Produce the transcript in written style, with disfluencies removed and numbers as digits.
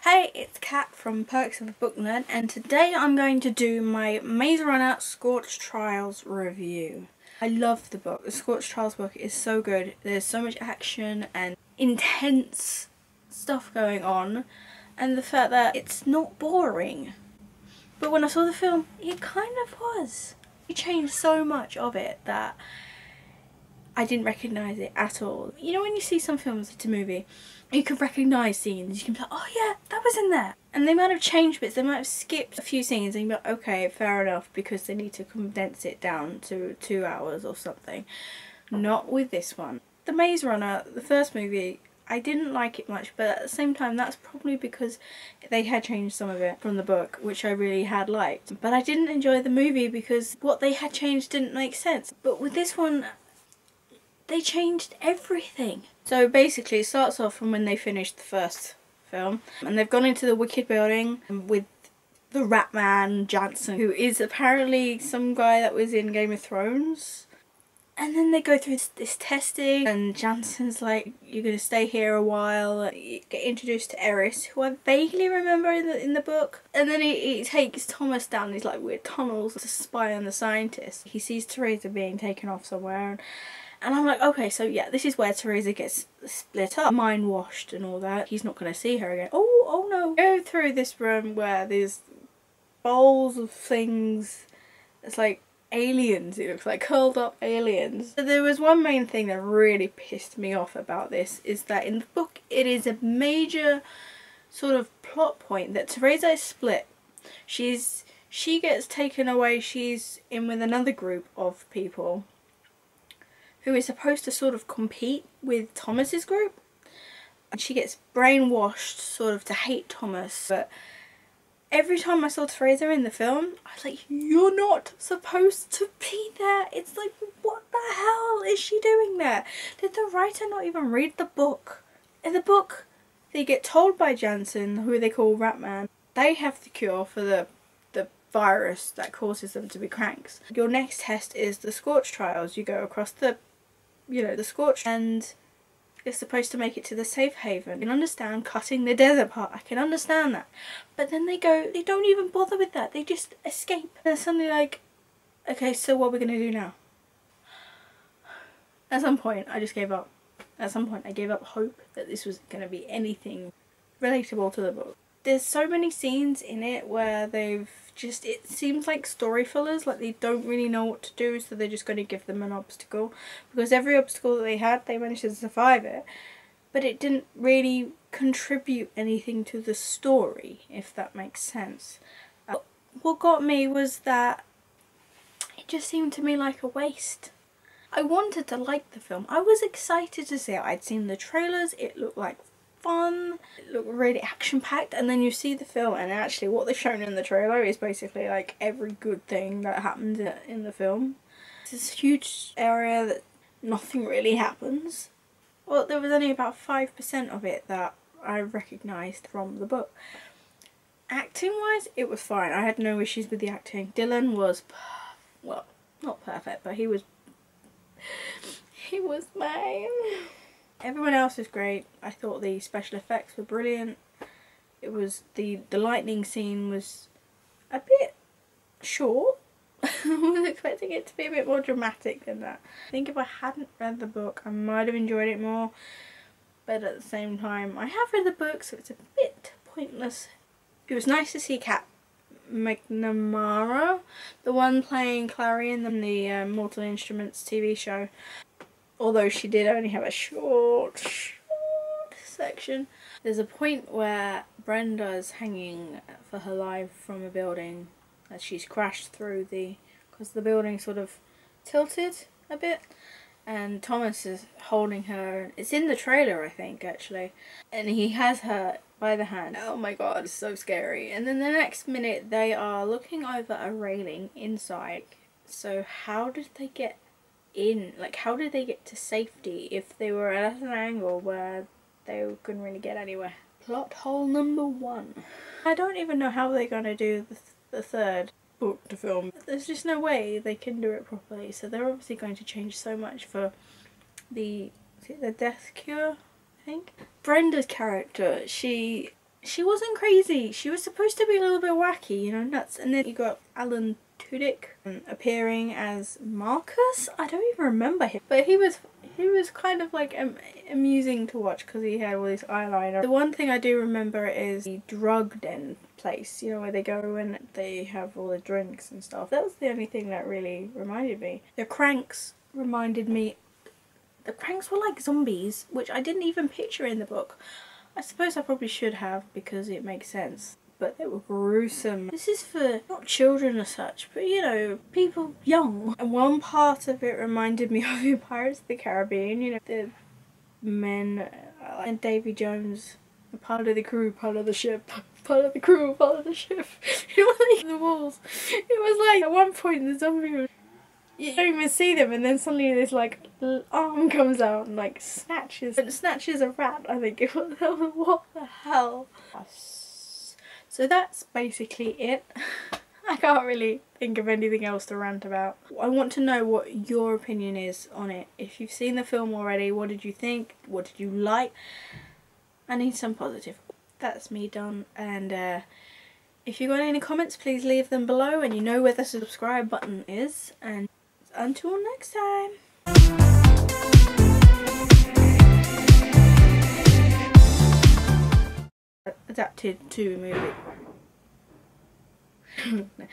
Hey, it's Kat from Perks of a Book Nerd, and today I'm going to do my Maze Runner Scorched Trials review. I love the book. The Scorched Trials book is so good. There's so much action and intense stuff going on, and the fact that it's not boring. But when I saw the film, it kind of was. He changed so much of it that I didn't recognise it at all. You know when you see some films, it's a movie, you can recognise scenes, you can be like, oh yeah, that was in there. And they might have changed bits, they might have skipped a few scenes and you'd be like, okay, fair enough, because they need to condense it down to 2 hours or something. Not with this one. The Maze Runner, the first movie, I didn't like it much, but at the same time that's probably because they had changed some of it from the book, which I really had liked. But I didn't enjoy the movie because what they had changed didn't make sense. But with this one, they changed everything. So basically it starts off from when they finished the first film and they've gone into the Wicked building with the Rat Man Jansen, who is apparently some guy that was in Game of Thrones. And then they go through this testing and Jansen's like, you're going to stay here a while. You get introduced to Eris, who I vaguely remember in the book. And then he takes Thomas down these like weird tunnels to spy on the scientist. He sees Teresa being taken off somewhere and I'm like, okay, so yeah, this is where Teresa gets split up, mind washed and all that. He's not going to see her again. Oh no. Go through this room where there's bowls of things. It's like aliens, it looks like curled up aliens. So there was one main thing that really pissed me off about this, is that in the book it is a major sort of plot point that Teresa is split. She gets taken away, she's in with another group of people who is supposed to sort of compete with Thomas's group. And she gets brainwashed sort of to hate Thomas. But every time I saw Teresa in the film, I was like, you're not supposed to be there. It's like, what the hell is she doing there? Did the writer not even read the book? In the book, they get told by Jansen, who they call Ratman, they have the cure for the virus that causes them to be cranks. Your next test is the Scorched Trials. You go across the Scorch, and you're supposed to make it to the safe haven. I can understand cutting the desert part, I can understand that. But then they don't even bother with that, they just escape. And they're suddenly like, okay, so what are we going to do now? At some point I just gave up. At some point I gave up hope that this was going to be anything relatable to the book. There's so many scenes in it where it seems like story fillers, like they don't really know what to do, so they're just going to give them an obstacle. Because every obstacle that they had, they managed to survive it. But it didn't really contribute anything to the story, if that makes sense. What got me was that it just seemed to me like a waste. I wanted to like the film. I was excited to see it. I'd seen the trailers, it looked like fun, it looked really action-packed, and then you see the film and actually what they've shown in the trailer is basically like every good thing that happened in the film. It's this huge area that nothing really happens. Well, there was only about 5% of it that I recognised from the book. Acting-wise, it was fine. I had no issues with the acting. Dylan was, well, not perfect, but he was mine. Everyone else was great. I thought the special effects were brilliant. It was the lightning scene was a bit short. I was expecting it to be a bit more dramatic than that. I think if I hadn't read the book I might have enjoyed it more, but at the same time I have read the book, so it's a bit pointless. It was nice to see Kat McNamara, the one playing Clarion in the Mortal Instruments TV show. Although she did only have a short section. There's a point where Brenda's hanging for her life from a building that she's crashed through because the building sort of tilted a bit, and Thomas is holding her. It's in the trailer, I think, actually, and he has her by the hand. Oh my god, it's so scary. And then the next minute they are looking over a railing inside. So how did they get in? Like, how did they get to safety if they were at an angle where they couldn't really get anywhere? Plot hole number 1. I don't even know how they're going to do the third book to film. There's just no way they can do it properly, so they're obviously going to change so much for the death cure, I think. Brenda's character, she she wasn't crazy. She was supposed to be a little bit wacky, you know, nuts. And then you got Alan Tudyk appearing as Marcus. I don't even remember him, but he was kind of like amusing to watch because he had all this eyeliner. The one thing I do remember is the drug den place, you know, where they go and they have all the drinks and stuff. That was the only thing that really reminded me. The Cranks reminded me. The Cranks were like zombies, which I didn't even picture in the book. I suppose I probably should have because it makes sense. But they were gruesome. This is for not children as such, but you know, people young. And one part of it reminded me of in Pirates of the Caribbean, you know, the men and Davy Jones, part of the crew, part of the ship, part of the crew, part of the ship. It was like the walls. It was like at one point the zombie was, you don't even see them, and then suddenly this like arm comes out and like snatches a rat. I think it was. What the hell? So that's basically it. I can't really think of anything else to rant about. I want to know what your opinion is on it. If you've seen the film already, what did you think? What did you like? I need some positive. That's me done. And if you got any comments, please leave them below, and you know where the subscribe button is. And until next time. Adapted to movie.